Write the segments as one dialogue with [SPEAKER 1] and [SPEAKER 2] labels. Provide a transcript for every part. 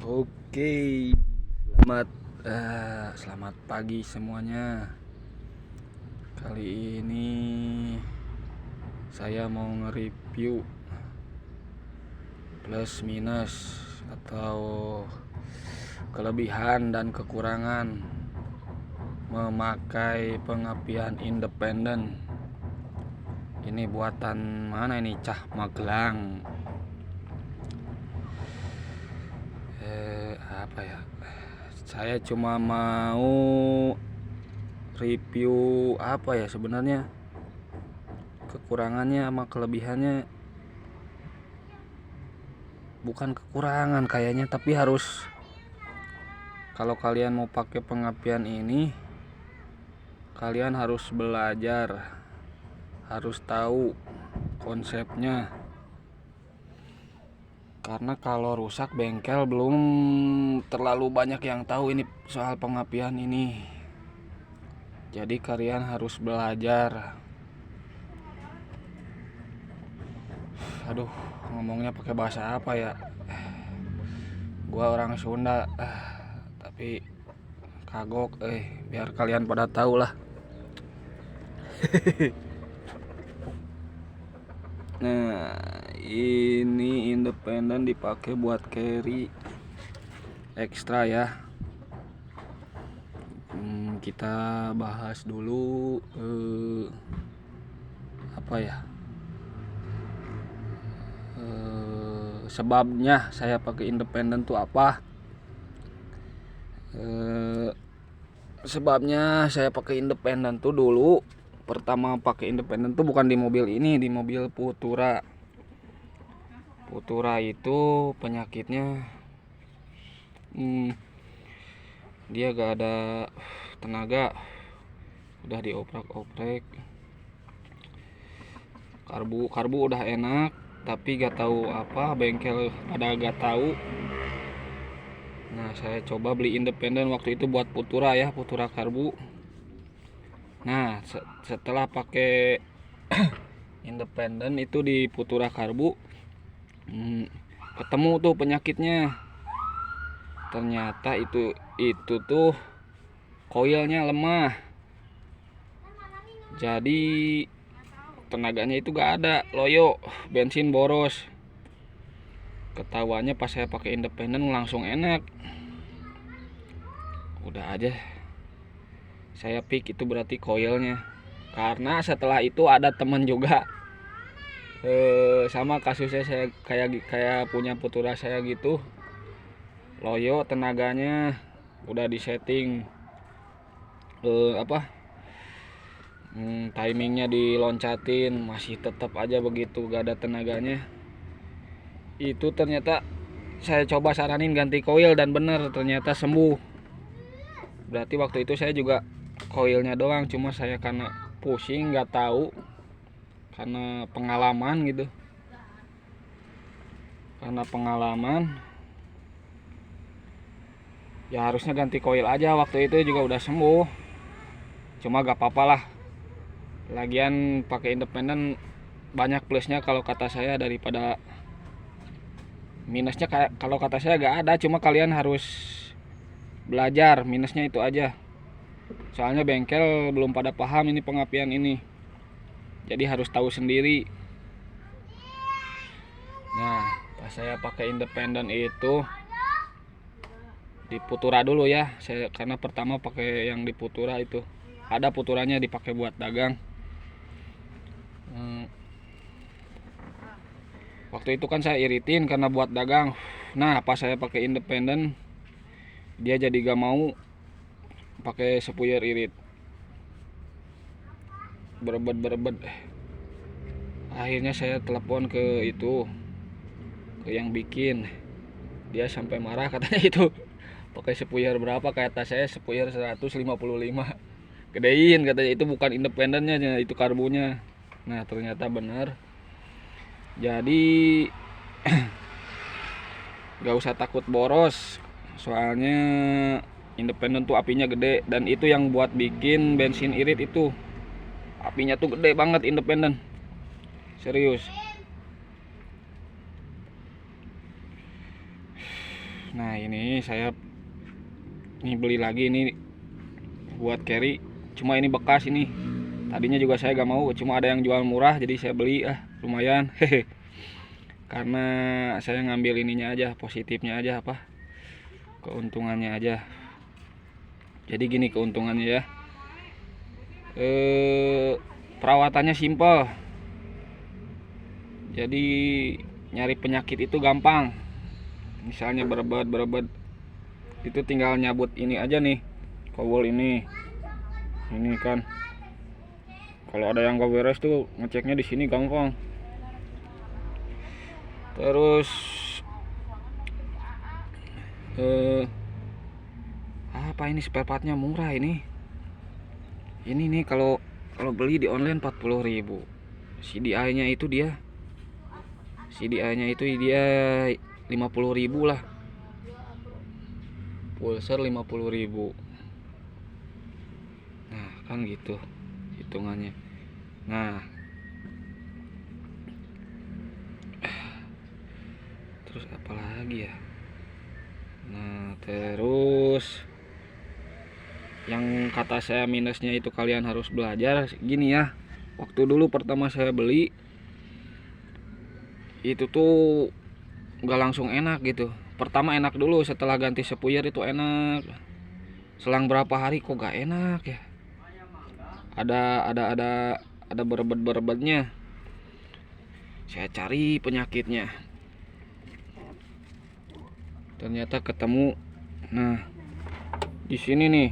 [SPEAKER 1] Oke, selamat pagi semuanya. Kali ini saya mau nge-review plus minus atau kelebihan dan kekurangan memakai pengapian independen. Ini buatan mana ini? Cah Magelang. Apa ya? Saya cuma mau review apa ya sebenarnya, kekurangannya sama kelebihannya. Bukan kekurangan kayaknya, tapi harus, kalau kalian mau pakai pengapian ini, kalian harus belajar, harus tahu konsepnya. Karena kalau rusak bengkel belum terlalu banyak yang tahu ini soal pengapian ini. Jadi kalian harus belajar. Aduh, ngomongnya pakai bahasa apa ya? Gua orang Sunda, tapi kagok, biar kalian pada tahu lah. Nah, ini independen dipakai buat carry ekstra ya. Kita bahas dulu apa ya? Sebabnya saya pakai independen tuh apa? Sebabnya saya pakai independen tuh dulu, pertama pakai independen tuh bukan di mobil ini, di mobil Futura. Futura itu penyakitnya dia gak ada tenaga, udah dioprek-oprek. Karbu udah enak, tapi gak tahu apa, bengkel ada gak tahu. Nah, saya coba beli independen waktu itu buat Futura ya, Futura karbu. Nah, setelah pakai independen itu di Futura karbu, ketemu tuh penyakitnya. Ternyata itu tuh koilnya lemah. Jadi tenaganya itu gak ada, loyo, bensin boros. Ketahuannya pas saya pakai independen langsung enak. Udah aja saya pick itu berarti koilnya. Karena setelah itu ada temen juga sama kasusnya, saya kayak punya Futura saya gitu. Loyo tenaganya udah disetting timingnya diloncatin, masih tetap aja begitu, gak ada tenaganya. Itu ternyata saya coba saranin ganti koil dan bener, ternyata sembuh. Berarti waktu itu saya juga koilnya doang, cuma saya karena pusing gak tahu, karena pengalaman gitu. Karena pengalaman ya harusnya ganti koil aja, waktu itu juga udah sembuh. Cuma gak apa-apa lah. Lagian pakai independen banyak plusnya kalau kata saya daripada minusnya. Kalau kata saya gak ada, cuma kalian harus belajar, minusnya itu aja. Soalnya bengkel belum pada paham ini pengapian ini, jadi harus tahu sendiri. Nah, pas saya pakai independen itu di Futura dulu ya, saya karena pertama pakai yang di Futura itu, ada Futuranya dipakai buat dagang. Waktu itu kan saya iritin karena buat dagang. Nah, pas saya pakai independen, dia jadi gak mau pakai sepuyer irit, berebet. Akhirnya saya telepon ke yang bikin, dia sampai marah katanya itu pakai sepuyer berapa, kata saya sepuyer 155, gedein katanya, itu bukan independennya, itu karbunya. Nah, ternyata benar. Jadi gak usah takut boros, soalnya independen tuh apinya gede, dan itu yang buat bikin bensin irit itu apinya tuh gede banget independen, serius. Nah ini saya beli lagi ini buat carry, cuma ini bekas ini. Tadinya juga saya gak mau, cuma ada yang jual murah jadi saya beli, lumayan. Hehe. Karena saya ngambil ininya aja, positifnya aja, keuntungannya aja. Jadi gini keuntungannya ya, perawatannya simple. Jadi nyari penyakit itu gampang. Misalnya berebet itu tinggal nyabut ini aja nih, kowol ini kan. Kalau ada yang gak beres tuh ngeceknya di sini gampang. Terus apa ini spare partnya murah ini nih kalau beli di online 40.000. CDI-nya itu dia 50.000 lah. Pulser 50.000. Nah kan gitu hitungannya. Nah terus apa lagi ya? Nah terus yang kata saya minusnya itu kalian harus belajar gini ya. Waktu dulu pertama saya beli itu tuh nggak langsung enak gitu. Pertama enak dulu, setelah ganti sepuyer itu enak. Selang berapa hari kok gak enak ya. Ada berebet-berebetnya. Saya cari penyakitnya. Ternyata ketemu. Nah, di sini nih.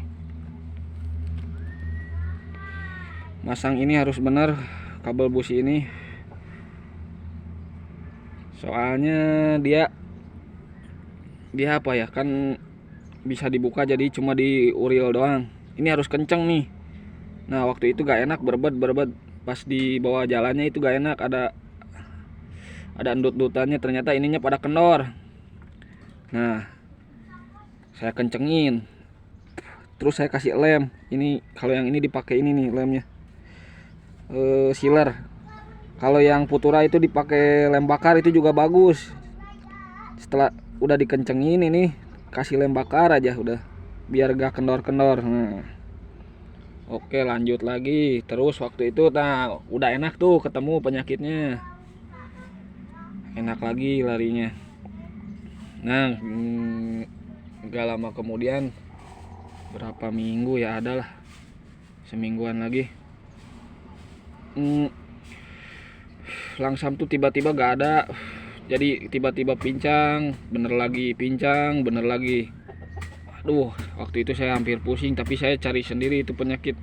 [SPEAKER 1] Masang ini harus benar kabel busi ini. Soalnya dia apa ya, kan bisa dibuka jadi cuma di uril doang. Ini harus kenceng nih. Nah, waktu itu gak enak berebet. Pas di bawah jalannya itu gak enak, ada endut-endutannya, ternyata ininya pada kendor. Nah, saya kencengin. Terus saya kasih lem. Ini kalau yang ini dipakai ini nih lemnya. Sealer. Kalau yang Futura itu dipakai lem bakar itu juga bagus. Setelah udah dikencengin ini, kasih lem bakar aja udah, biar gak kendor-kendor. Nah, oke lanjut lagi. Terus waktu itu udah enak tuh, ketemu penyakitnya, enak lagi larinya. Nah gak lama kemudian, berapa minggu ya, adalah semingguan lagi, langsam tuh tiba-tiba gak ada. Jadi tiba-tiba pincang, bener lagi pincang, bener lagi. Aduh, waktu itu saya hampir pusing, tapi saya cari sendiri itu penyakit.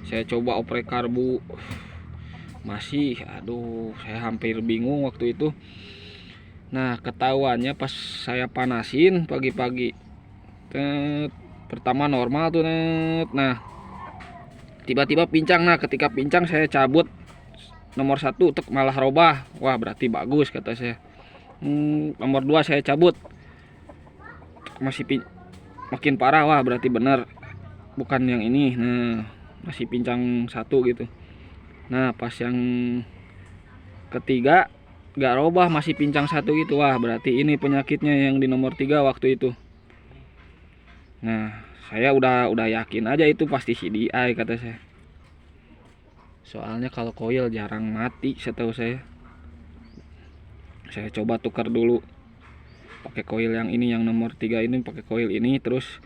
[SPEAKER 1] Saya coba oprek karbu, masih, aduh, saya hampir bingung waktu itu. Nah, ketahuannya pas saya panasin pagi-pagi. Pertama normal tuh, nah tiba-tiba pincang. Nah, ketika pincang saya cabut nomor 1, malah robah. Wah, berarti bagus kata saya. Nomor 2 saya cabut, masih makin parah. Wah, berarti benar bukan yang ini. Nah, masih pincang 1 gitu. Nah, pas yang ketiga gak robah, masih pincang 1 gitu. Wah, berarti ini penyakitnya yang di nomor 3 waktu itu. Nah, saya udah yakin aja itu pasti CDI kata saya. Soalnya kalau koil jarang mati setahu saya. Saya coba tukar dulu, pakai koil yang ini, yang nomor 3 ini pakai koil ini, terus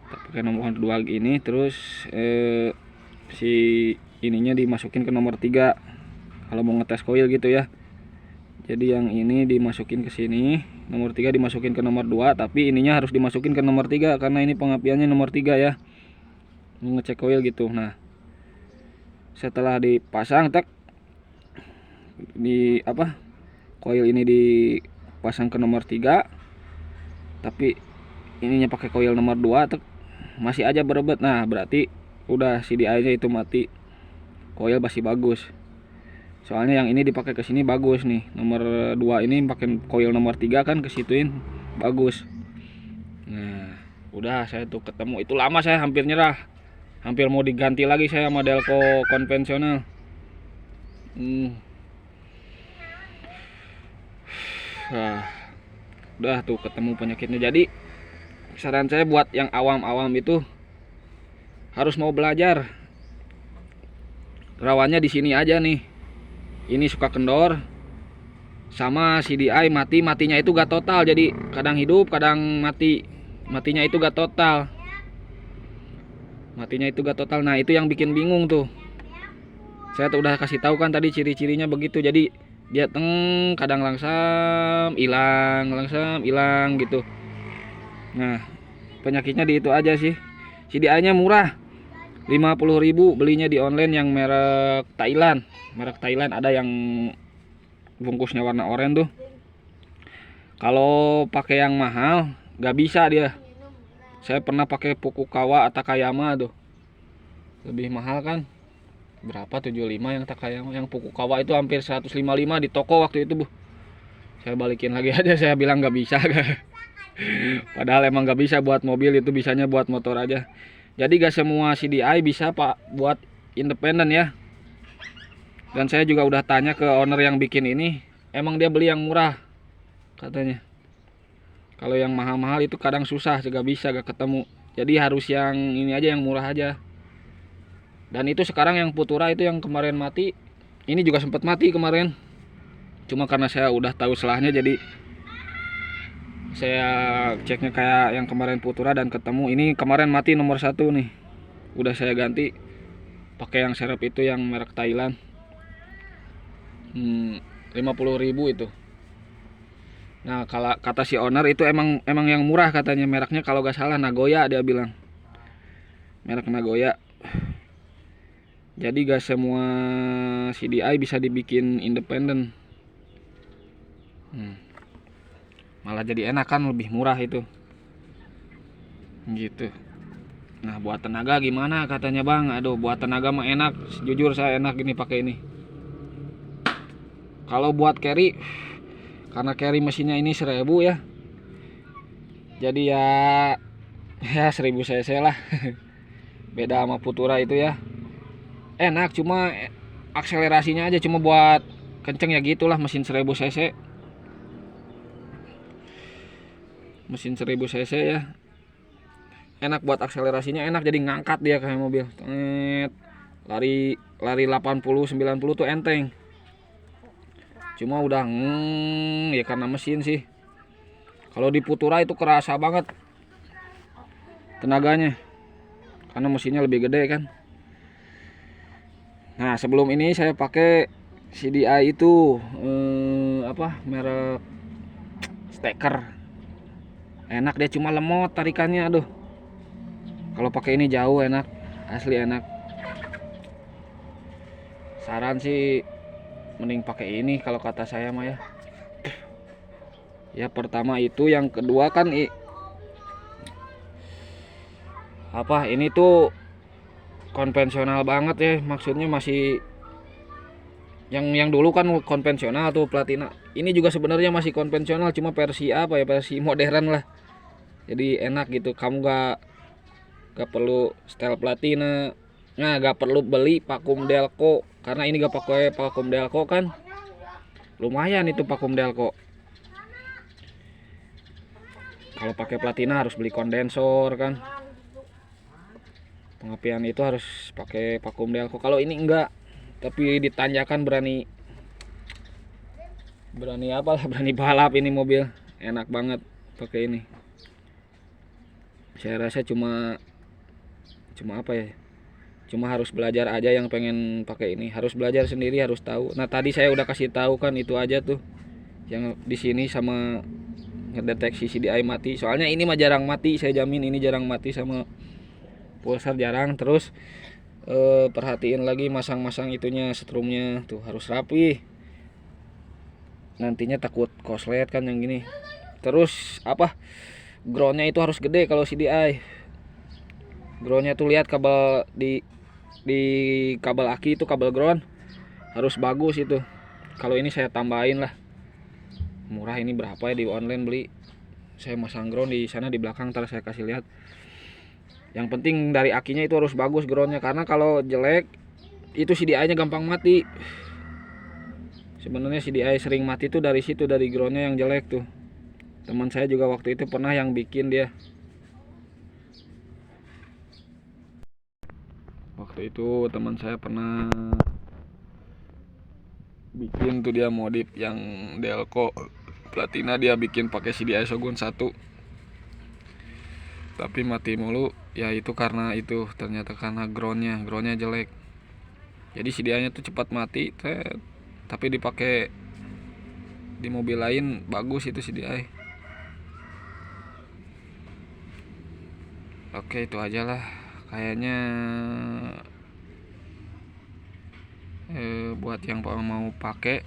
[SPEAKER 1] pakai nomor 2 ini, terus si ininya dimasukin ke nomor 3 kalau mau ngetes koil gitu ya. Jadi yang ini dimasukin ke sini, nomor 3 dimasukin ke nomor 2, tapi ininya harus dimasukin ke nomor 3 karena ini pengapiannya nomor 3 ya. Ngecek koil gitu. Nah, setelah dipasang koil ini dipasang ke nomor 3, tapi ininya pakai koil nomor 2, masih aja berebet. Nah, berarti udah CDI-nya itu mati. Koil masih bagus. Soalnya yang ini dipakai ke sini bagus nih. Nomor 2 ini pakai koil nomor 3 kan ke situin bagus. Nah, udah saya tuh ketemu. Itu lama saya hampir nyerah. Hampir mau diganti lagi saya sama Delco konvensional. Nah, Udah tuh ketemu penyakitnya. Jadi saran saya buat yang awam-awam itu harus mau belajar. Rawannya di sini aja nih. Ini suka kendor, sama CDI matinya itu gak total, jadi kadang hidup kadang matinya itu gak total. Nah itu yang bikin bingung tuh. Saya tuh udah kasih tahu kan tadi ciri-cirinya begitu. Jadi dia kadang langsam hilang gitu. Nah penyakitnya di itu aja sih. CDI nya murah 50.000, belinya di online yang merek Thailand ada yang bungkusnya warna oranye tuh. Kalau pakai yang mahal gak bisa dia. Saya pernah pakai Fukuoka Takayama tuh, lebih mahal kan, berapa 75 yang Takayama. Yang Fukuoka itu hampir 155 di toko waktu itu, Bu. Saya balikin lagi aja, saya bilang gak bisa. Padahal emang gak bisa buat mobil, itu bisanya buat motor aja. Jadi gak semua CDI bisa Pak buat independen ya. Dan saya juga udah tanya ke owner yang bikin ini, emang dia beli yang murah katanya. Kalau yang mahal-mahal itu kadang susah, gak bisa, gak ketemu. Jadi harus yang ini aja, yang murah aja. Dan itu sekarang yang Futura itu yang kemarin mati, ini juga sempat mati kemarin. Cuma karena saya udah tahu selahnya, jadi saya ceknya kayak yang kemarin Futura dan ketemu. Ini kemarin mati nomor 1 nih. Udah saya ganti pakai yang serep itu yang merek Thailand. 50.000 itu. Nah kalau kata si owner itu emang yang murah katanya, mereknya kalau gak salah Nagoya, dia bilang merek Nagoya. Jadi gak semua CDI bisa dibikin independen. Malah jadi enak kan, lebih murah itu gitu. Nah buat tenaga gimana katanya Bang? Aduh buat tenaga mah enak, jujur saya enak gini pakai ini. Kalau buat carry, karena carry mesinnya ini 1000 ya, jadi ya 1000 cc lah. Beda sama Futura itu ya, enak, cuma akselerasinya aja, cuma buat kenceng ya gitulah. Mesin 1000 cc, mesin 1000 cc ya, enak buat akselerasinya, enak, jadi ngangkat dia kayak mobil. Lari 80 90 tuh enteng. Cuma udah ya karena mesin sih. Kalau di Futura itu kerasa banget tenaganya, karena mesinnya lebih gede kan. Nah sebelum ini saya pakai CDI itu merek Steker. Enak dia, cuma lemot tarikannya, aduh. Kalau pakai ini jauh enak, asli enak. Saran sih mending pakai ini kalau kata saya mah ya. Ya pertama itu, yang kedua kan ini tuh konvensional banget ya, maksudnya masih yang dulu kan konvensional tuh Platina. Ini juga sebenarnya masih konvensional, cuma versi versi modern lah. Jadi enak gitu, kamu gak perlu setel Platina. Nah gak perlu beli vakum Delco, karena ini gak pakai vakum Delco kan. Lumayan itu vakum Delco. Kalau pakai Platina harus beli kondensor kan. Pengapian itu harus pakai vakum Delco. Kalau ini enggak, tapi ditanjakan berani balap ini mobil. Enak banget pakai ini. Saya rasa cuma cuma harus belajar aja yang pengen pakai ini, harus belajar sendiri, harus tahu. Nah tadi saya udah kasih tahu kan, itu aja tuh yang di sini, sama ngedeteksi CDI mati. Soalnya ini mah jarang mati, saya jamin ini jarang mati, sama pulsar jarang. Terus perhatiin lagi masang itunya, setrumnya tuh harus rapi, nantinya takut koslet kan yang gini. Terus groundnya itu harus gede kalau CDI. Groundnya tuh lihat kabel di kabel aki itu, kabel ground harus bagus itu. Kalau ini saya tambahin lah, murah ini berapa ya di online beli. Saya masang ground di sana di belakang, ntar saya kasih lihat. Yang penting dari akinya itu harus bagus groundnya, karena kalau jelek itu CDI nya gampang mati. Sebenarnya CDI sering mati tuh dari situ, dari groundnya yang jelek tuh. Teman saya juga waktu itu pernah yang bikin dia. Waktu itu teman saya pernah bikin tuh, dia modif yang Delco Platina, dia bikin pakai CDI Shogun 1. Tapi mati mulu. Ya itu karena itu, ternyata karena groundnya jelek. Jadi CDI-nya tuh cepat mati. Tapi dipakai di mobil lain bagus itu CDI. Oke, itu aja lah kayaknya. Buat yang mau pakai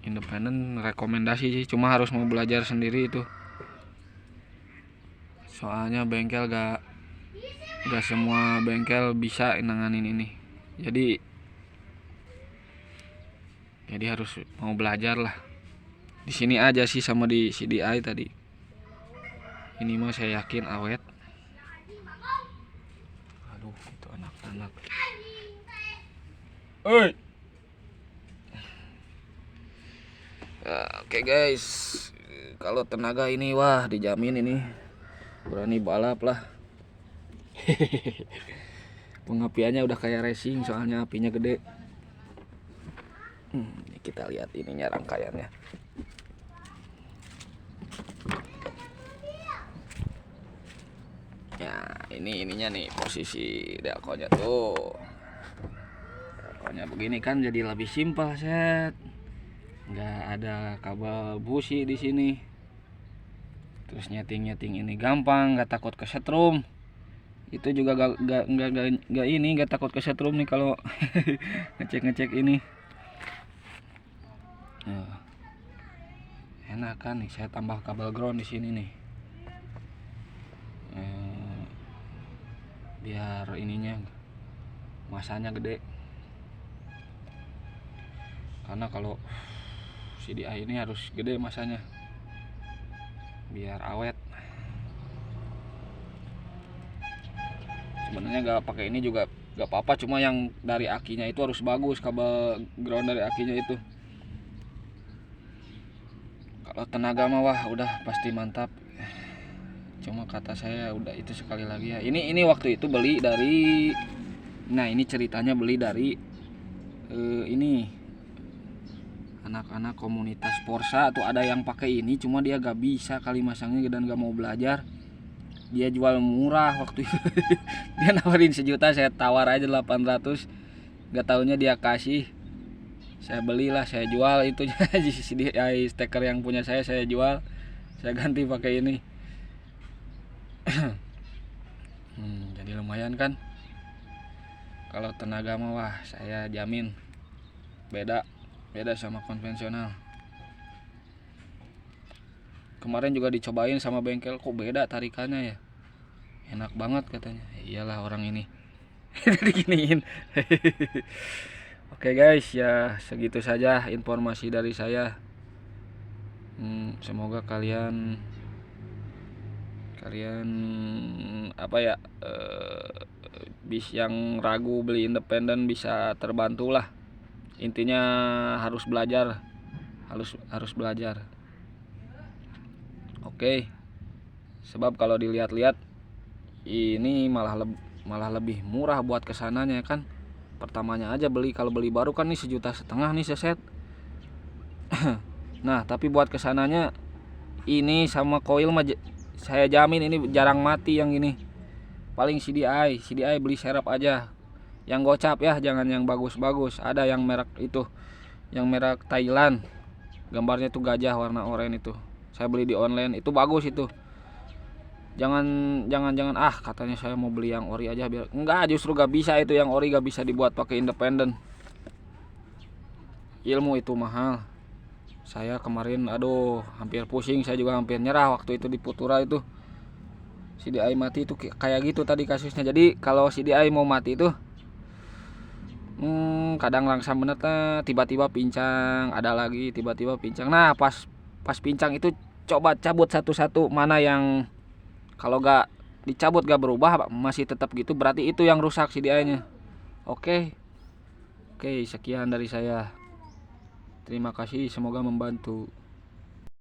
[SPEAKER 1] independen, rekomendasi sih, cuma harus mau belajar sendiri itu. Soalnya bengkel gak semua bengkel bisa nanganin ini. Jadi harus mau belajar lah. Di sini aja sih sama di CDI tadi. Ini mah saya yakin awet. Aduh, itu anak-anak. Oi. Oke guys, kalau tenaga ini wah dijamin ini berani balap lah. Pengapiannya udah kayak racing, soalnya apinya gede. Ini kita lihat ininya, rangkaiannya. Ya, ininya nih posisi delconya tuh. Delconya begini kan jadi lebih simpel, set. Nggak ada kabel busi di sini. Terus nyeting ini gampang, nggak takut kesetrum. Itu juga nggak takut kesetrum nih kalau ngecek ini. Nah, enak kan nih, saya tambah kabel ground di sini nih. Biar ininya masanya gede. Karena kalau CDI ini harus gede masanya biar awet. Sebenarnya nggak pakai ini juga nggak apa-apa, cuma yang dari akinya itu harus bagus, kabel ground dari akinya itu. Kalau tenaga mah wah udah pasti mantap. Cuma kata saya udah itu sekali lagi ya. Ini waktu itu beli dari, nah ini ceritanya beli dari ini anak-anak komunitas Forza tuh, ada yang pakai ini, cuma dia gak bisa kali masangnya dan gak mau belajar. Dia jual murah waktu itu. Dia nawarin 1 juta, saya tawar aja 800. Gak taunya dia kasih. Saya belilah, saya jual itu. Jadi steker yang punya saya jual. Saya ganti pakai ini. Jadi lumayan kan. Kalau tenaga mah wah saya jamin beda sama konvensional. Kemarin juga dicobain sama bengkel, kok beda tarikannya ya, enak banget katanya. Iyalah orang ini. Diginiin. Oke guys, ya segitu saja informasi dari saya. Semoga kalian apa ya, yang ragu beli independen bisa terbantu lah. Intinya harus belajar, harus belajar. Oke. Sebab kalau dilihat-lihat ini malah lebih murah buat kesananya kan. Pertamanya aja beli, kalau beli baru kan nih 1,5 juta nih seset. Nah, tapi buat kesananya ini sama coil mah saya jamin ini jarang mati yang ini. Paling CDI beli serep aja. Yang gocap ya, jangan yang bagus-bagus. Ada yang merek itu, yang merek Thailand. Gambarnya tuh gajah warna oranye itu. Saya beli di online, itu bagus itu. Jangan katanya saya mau beli yang ori aja biar. Enggak, justru gak bisa itu, yang ori gak bisa dibuat pakai independen. Ilmu itu mahal. Saya kemarin hampir pusing, saya juga hampir nyerah waktu itu di Putura itu. CDI mati itu kayak gitu tadi kasusnya. Jadi kalau CDI mau mati itu kadang langsam bener, tiba-tiba pincang, ada lagi tiba-tiba pincang. Nah, pas pincang itu coba cabut satu-satu, mana yang kalau gak dicabut gak berubah masih tetap gitu, berarti itu yang rusak CDI-nya. Oke, sekian dari saya. Terima kasih, semoga membantu.